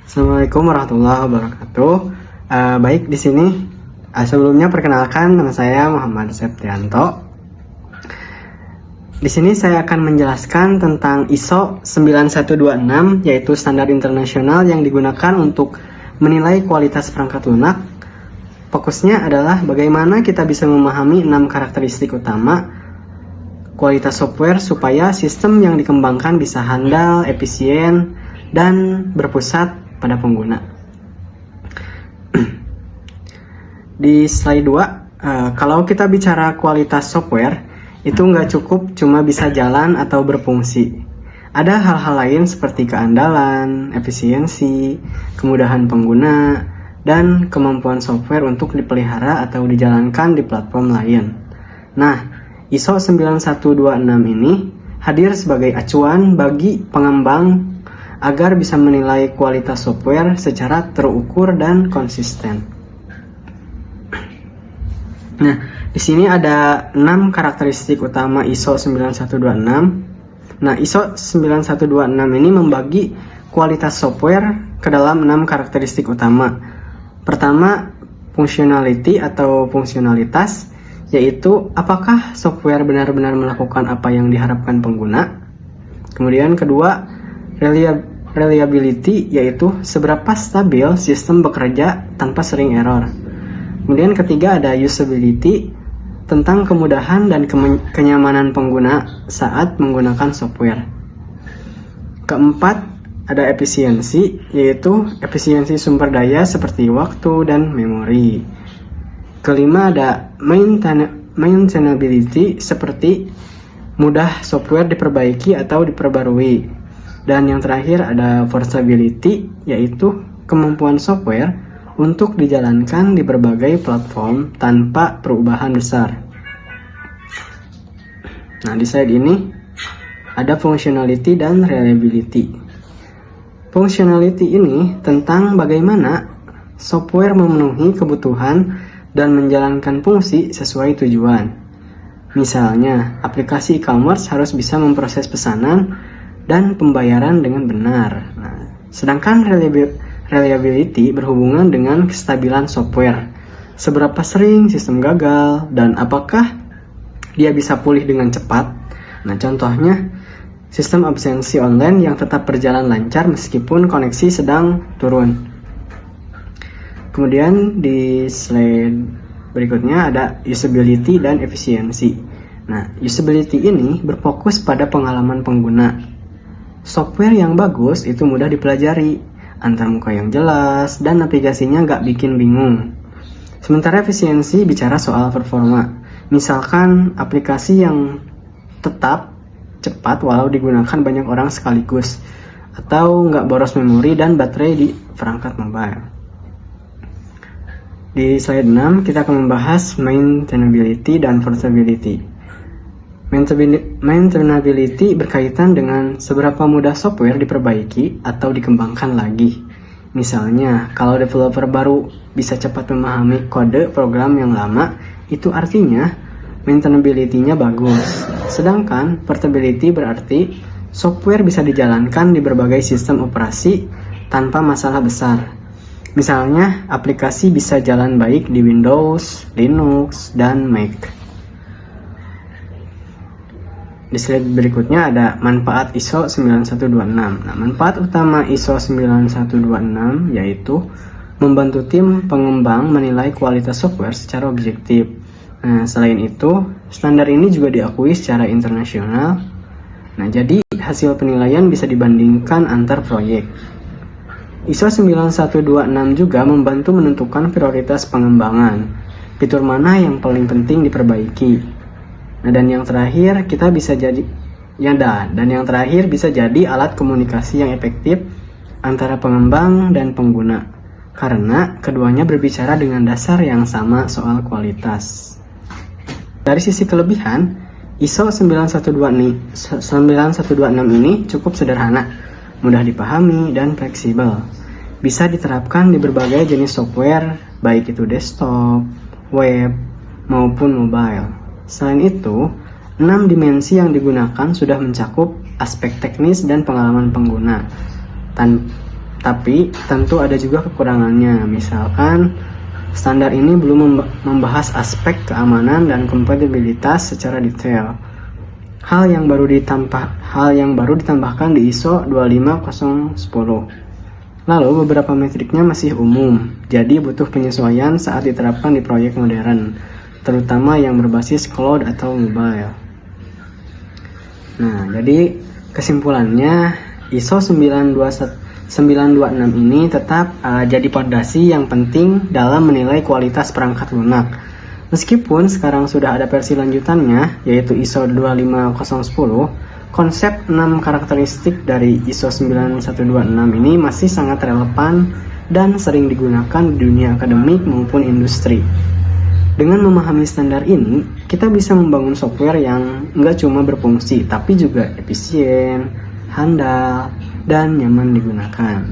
Assalamualaikum warahmatullahi wabarakatuh. Baik, di sini sebelumnya perkenalkan, nama saya Muhammad Septianto. Di sini saya akan menjelaskan tentang ISO 9126, yaitu standar internasional yang digunakan untuk menilai kualitas perangkat lunak. Fokusnya adalah bagaimana kita bisa memahami 6 karakteristik utama kualitas software supaya sistem yang dikembangkan bisa handal, efisien, dan berpusat pada pengguna. Di slide 2, kalau kita bicara kualitas software, itu nggak cukup cuma bisa jalan atau berfungsi. Ada hal-hal lain seperti keandalan, efisiensi, kemudahan pengguna, dan kemampuan software untuk dipelihara atau dijalankan di platform lain. Nah, ISO 9126 ini hadir sebagai acuan bagi pengembang agar bisa menilai kualitas software secara terukur dan konsisten. Nah, di sini ada 6 karakteristik utama ISO 9126. Nah, ISO 9126 ini membagi kualitas software ke dalam 6 karakteristik utama. Pertama, functionality atau fungsionalitas, yaitu apakah software benar-benar melakukan apa yang diharapkan pengguna. Kemudian kedua, reliability, yaitu seberapa stabil sistem bekerja tanpa sering error. Kemudian ketiga ada usability, tentang kemudahan dan kenyamanan pengguna saat menggunakan software. Keempat, ada efisiensi, yaitu efisiensi sumber daya seperti waktu dan memori. Kelima ada maintainability, seperti mudah software diperbaiki atau diperbarui. Dan yang terakhir ada portability, yaitu kemampuan software untuk dijalankan di berbagai platform tanpa perubahan besar. Nah, di slide ini ada functionality dan reliability. Functionality ini tentang bagaimana software memenuhi kebutuhan dan menjalankan fungsi sesuai tujuan. Misalnya, aplikasi e-commerce harus bisa memproses pesanan dan pembayaran dengan benar. Nah, sedangkan reliability berhubungan dengan kestabilan software. Seberapa sering sistem gagal dan apakah dia bisa pulih dengan cepat. Nah, contohnya sistem absensi online yang tetap berjalan lancar meskipun koneksi sedang turun. Kemudian di slide berikutnya ada usability dan efisiensi. Nah, usability ini berfokus pada pengalaman pengguna. Software yang bagus itu mudah dipelajari, antarmuka yang jelas, dan navigasinya nggak bikin bingung. Sementara efisiensi bicara soal performa. Misalkan aplikasi yang tetap cepat walau digunakan banyak orang sekaligus, atau nggak boros memori dan baterai di perangkat mobile. Di slide 6, kita akan membahas maintainability dan portability. Maintainability berkaitan dengan seberapa mudah software diperbaiki atau dikembangkan lagi. Misalnya, kalau developer baru bisa cepat memahami kode program yang lama, itu artinya maintainability-nya bagus. Sedangkan portability berarti software bisa dijalankan di berbagai sistem operasi tanpa masalah besar. Misalnya, aplikasi bisa jalan baik di Windows, Linux, dan Mac. Di slide berikutnya ada manfaat ISO 9126. Nah, manfaat utama ISO 9126 yaitu membantu tim pengembang menilai kualitas software secara objektif. Nah, selain itu, standar ini juga diakui secara internasional. Nah, jadi hasil penilaian bisa dibandingkan antar proyek. ISO 9126 juga membantu menentukan prioritas pengembangan, fitur mana yang paling penting diperbaiki. Nah, dan yang terakhir bisa jadi alat komunikasi yang efektif antara pengembang dan pengguna, karena keduanya berbicara dengan dasar yang sama soal kualitas. Dari sisi kelebihan, ISO 9126 ini cukup sederhana, mudah dipahami, dan fleksibel. Bisa diterapkan di berbagai jenis software, baik itu desktop, web, maupun mobile. Selain itu, 6 dimensi yang digunakan sudah mencakup aspek teknis dan pengalaman pengguna. tapi tentu ada juga kekurangannya. Misalkan, standar ini belum membahas aspek keamanan dan kompatibilitas secara detail. Hal yang baru ditambahkan di ISO 25010. Lalu beberapa metriknya masih umum, jadi butuh penyesuaian saat diterapkan di proyek modern, terutama yang berbasis cloud atau mobile. Nah, jadi kesimpulannya ISO 926 ini tetap jadi pondasi yang penting dalam menilai kualitas perangkat lunak. Meskipun sekarang sudah ada versi lanjutannya, yaitu ISO 25010, konsep 6 karakteristik dari ISO 9126 ini masih sangat relevan dan sering digunakan di dunia akademik maupun industri. Dengan memahami standar ini, kita bisa membangun software yang nggak cuma berfungsi, tapi juga efisien, handal, dan nyaman digunakan.